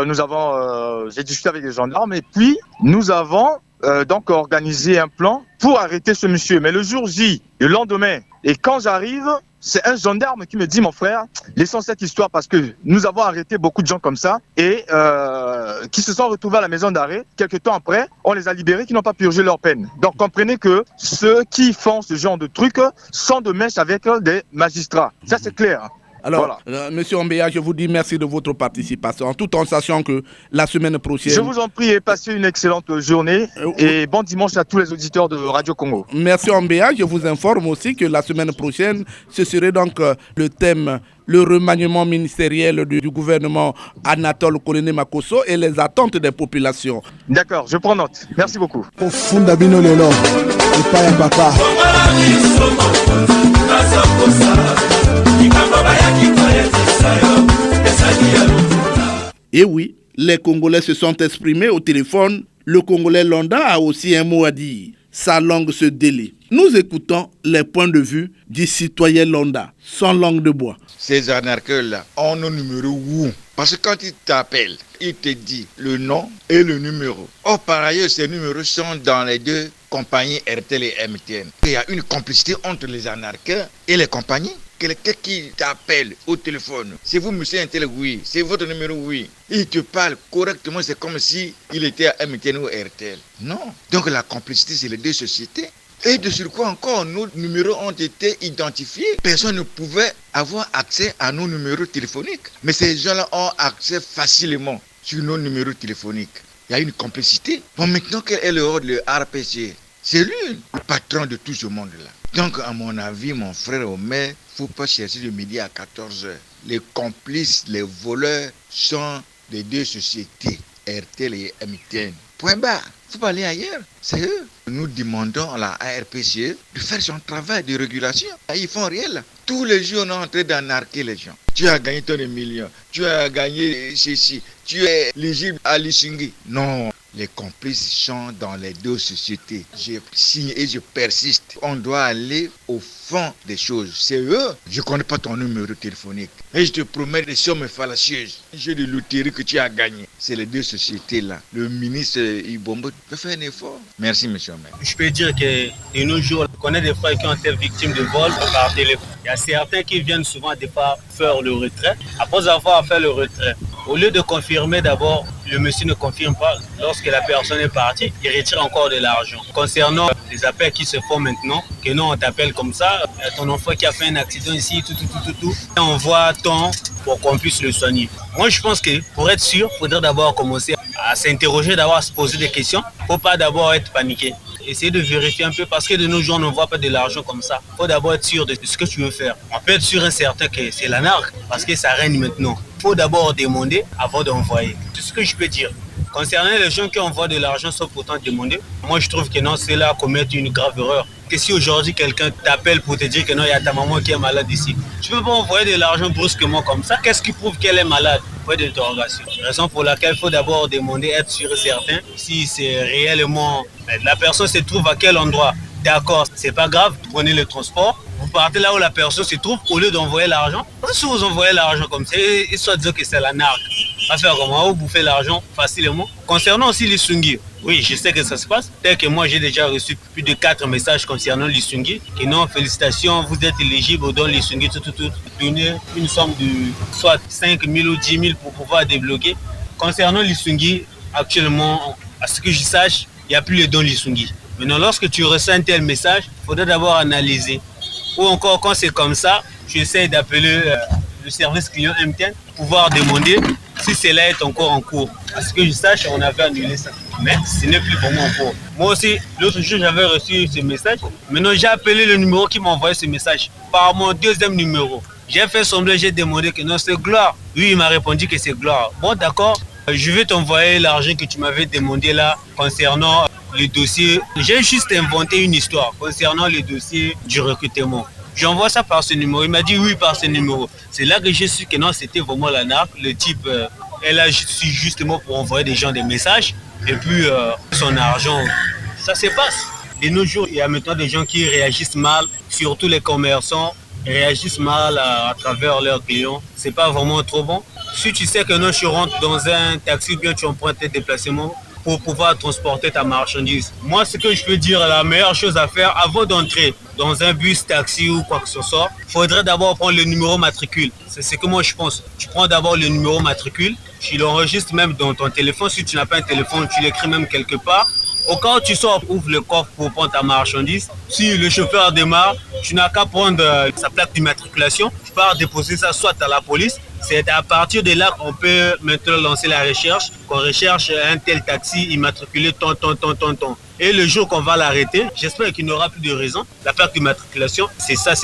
[SPEAKER 15] j'ai discuté avec les gendarmes et puis nous avons donc organisé un plan pour arrêter ce monsieur. Mais le jour J, le lendemain, et quand j'arrive, c'est un gendarme qui me dit, mon frère, laissons cette histoire parce que nous avons arrêté beaucoup de gens comme ça et qui se sont retrouvés à la maison d'arrêt. Quelques temps après, on les a libérés qui n'ont pas purgé leur peine. Donc comprenez que ceux qui font ce genre de trucs sont de mèche avec des magistrats. Ça c'est clair.
[SPEAKER 2] Alors, voilà. Monsieur Ombéa, je vous dis merci de votre participation, tout en sachant que la semaine prochaine...
[SPEAKER 15] Je vous en prie et passez une excellente journée et bon dimanche à tous les auditeurs de Radio Congo.
[SPEAKER 2] Merci Ombéa, je vous informe aussi que la semaine prochaine, ce serait donc le thème, le remaniement ministériel du gouvernement Anatole Kolene Makosso et les attentes des populations.
[SPEAKER 15] D'accord, je prends note. Merci beaucoup.
[SPEAKER 2] Et oui, les Congolais se sont exprimés au téléphone. Le Congolais Londa a aussi un mot à dire. Sa langue se délie. Nous écoutons les points de vue du citoyen Londa, sans langue de bois.
[SPEAKER 16] Ces arnaqueurs-là ont nos numéros où? Parce que quand ils t'appellent, ils te disent le nom et le numéro. Or, par ailleurs, ces numéros sont dans les deux compagnies RTL et MTN. Il y a une complicité entre les arnaqueurs et les compagnies. Quelqu'un qui t'appelle au téléphone, c'est vous monsieur Intel, oui, c'est votre numéro, oui. Il te parle correctement, c'est comme si il était à MTN ou RTL. Non. Donc la complicité, c'est les deux sociétés. Et de surcroît encore, nos numéros ont été identifiés. Personne ne pouvait avoir accès à nos numéros téléphoniques. Mais ces gens-là ont accès facilement sur nos numéros téléphoniques. Il y a une complicité. Bon, maintenant, quel est le rôle de RPC? C'est lui, le patron de tout ce monde-là. Donc, à mon avis, mon frère Omer, il ne faut pas chercher de midi à 14h. Les complices, les voleurs sont des deux sociétés. RTL et MTN. Point barre. Il faut pas aller ailleurs. C'est eux. Nous demandons à la ARPCE de faire son travail de régulation. Ils font rien là. Tous les jours, on est en train d'arnaquer les gens. Tu as gagné ton million. Tu as gagné ceci. Tu es éligible à l'Issungui. Non. Les complices sont dans les deux sociétés. Je signe et je persiste. On doit aller au fond des choses. C'est eux. Je ne connais pas ton numéro téléphonique. Et je te promets des sommes fallacieuses. Jeu de loterie que tu as gagné. C'est les deux sociétés-là. Le ministre Ibombo peut faire un effort. Merci, monsieur le maire.
[SPEAKER 17] Je peux dire que de nos jours, on connaît des frères qui ont été victimes de vol par téléphone. Il y a certains qui viennent souvent des fois faire le retrait. Après avoir fait le retrait, au lieu de confirmer d'abord, le monsieur ne confirme pas. Lorsque la personne est partie, il retire encore de l'argent. Concernant les appels qui se font maintenant, que nous on t'appelle comme ça, ton enfant qui a fait un accident ici, tout, on voit tant pour qu'on puisse le soigner. Moi je pense que pour être sûr, il faudrait d'abord commencer à s'interroger, d'abord à se poser des questions. Il ne faut pas d'abord être paniqué. Essayer de vérifier un peu parce que de nos jours on ne voit pas de l'argent comme ça. Il faut d'abord être sûr de ce que tu veux faire. On peut être sûr et certain que c'est l'anarchie parce que ça règne maintenant. Il faut d'abord demander avant d'envoyer. C'est ce que je peux dire. Concernant les gens qui envoient de l'argent sans pourtant demander, moi je trouve que non, c'est là commettre une grave erreur. Que si aujourd'hui quelqu'un t'appelle pour te dire que non, il y a ta maman qui est malade ici, tu ne peux pas envoyer de l'argent brusquement comme ça. Qu'est-ce qui prouve qu'elle est malade? Point d'interrogation. Raison pour laquelle il faut d'abord demander, être sûr et certain si c'est réellement la personne se trouve à quel endroit. D'accord, c'est pas grave, prenez le transport. Vous partez là où la personne se trouve au lieu d'envoyer l'argent. Si vous envoyez l'argent comme ça, il soit dire que c'est la narque. À faire comment? Vous bouffez l'argent facilement. Concernant aussi l'Issungui, oui, je sais que ça se passe. Tel que moi, j'ai déjà reçu plus de 4 messages concernant l'Issungui. Et non, félicitations, vous êtes éligible au don l'Issungui, tout. Donnez une somme de soit 5 000 ou 10 000 pour pouvoir débloquer. Concernant l'Issungui, actuellement, à ce que je sache, il n'y a plus le don l'Issungui. Maintenant, lorsque tu reçois un tel message, il faudrait d'abord analyser. Ou encore, quand c'est comme ça, tu essaies d'appeler le service client MTN pour pouvoir demander si cela est encore en cours. À ce que je sache, on avait annulé ça. Mais ce n'est plus pour moi en cours. Moi aussi, l'autre jour, j'avais reçu ce message. Maintenant, j'ai appelé le numéro qui m'a envoyé ce message par mon deuxième numéro. J'ai fait semblant, j'ai demandé que non, c'est Gloire. Lui, il m'a répondu que c'est Gloire. Bon, d'accord, je vais t'envoyer l'argent que tu m'avais demandé là concernant le dossier. J'ai juste inventé une histoire concernant le dossier du recrutement. J'envoie ça par ce numéro. Il m'a dit oui par ce numéro. C'est là que j'ai su que non, c'était vraiment la narque. Le type, elle a su justement pour envoyer des gens des messages. Et puis son argent, ça se passe. De nos jours, il y a maintenant des gens qui réagissent mal, surtout les commerçants réagissent mal à travers leurs clients. C'est pas vraiment trop bon. Si tu sais que non, tu rentres dans un taxi, bien tu empruntes tes déplacements pour pouvoir transporter ta marchandise. Moi, ce que je peux dire, la meilleure chose à faire avant d'entrer dans un bus, taxi ou quoi que ce soit, il faudrait d'abord prendre le numéro matricule. C'est ce que moi je pense. Tu prends d'abord le numéro matricule, tu l'enregistres même dans ton téléphone. Si tu n'as pas un téléphone, tu l'écris même quelque part. Au cas où tu sors, ouvre le coffre pour prendre ta marchandise. Si le chauffeur démarre, tu n'as qu'à prendre sa plaque d'immatriculation. Tu pars déposer ça soit à la police. C'est à partir de là qu'on peut maintenant lancer la recherche, qu'on recherche un tel taxi immatriculé tant. Et le jour qu'on va l'arrêter, j'espère qu'il n'aura plus de raison. La plaque d'immatriculation, c'est ça.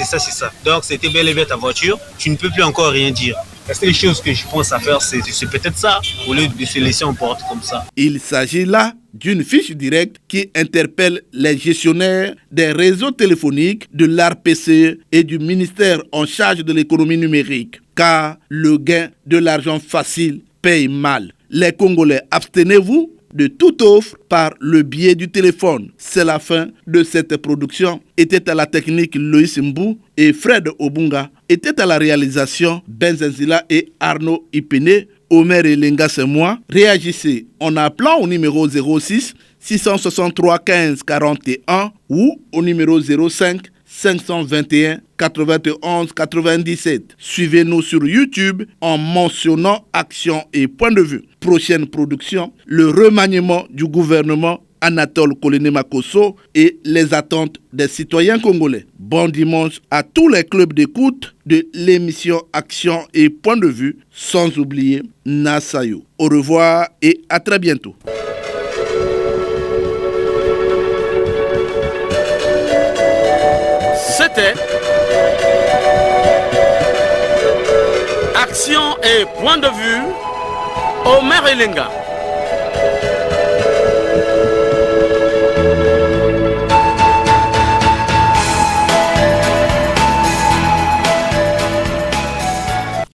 [SPEAKER 17] Donc c'était bel et bien ta voiture, tu ne peux plus encore rien dire. La seule chose que je pense à faire, c'est peut-être ça, au lieu de se laisser emporter comme ça.
[SPEAKER 2] Il s'agit là d'une fiche directe qui interpelle les gestionnaires des réseaux téléphoniques de l'ARPCE et du ministère en charge de l'économie numérique. Car le gain de l'argent facile paye mal. Les Congolais, abstenez-vous de toute offre par le biais du téléphone. C'est la fin de cette production. Était à la technique Loïs Mbou et Fred Obunga. Était à la réalisation Benzenzila et Arnaud Ipene. Omer et Lenga, c'est moi. Réagissez en appelant au numéro 06 663 15 41 ou au numéro 05 521 91 97. Suivez-nous sur YouTube en mentionnant Action et Point de Vue. Prochaine production, le remaniement du gouvernement Anatole Kolene-Makosso et les attentes des citoyens congolais. Bon dimanche à tous les clubs d'écoute de l'émission Action et Point de Vue, sans oublier Nassayou. Au revoir et à très bientôt.
[SPEAKER 1] C'était Action et Point de Vue, Omer Elenga.
[SPEAKER 18] Afrique.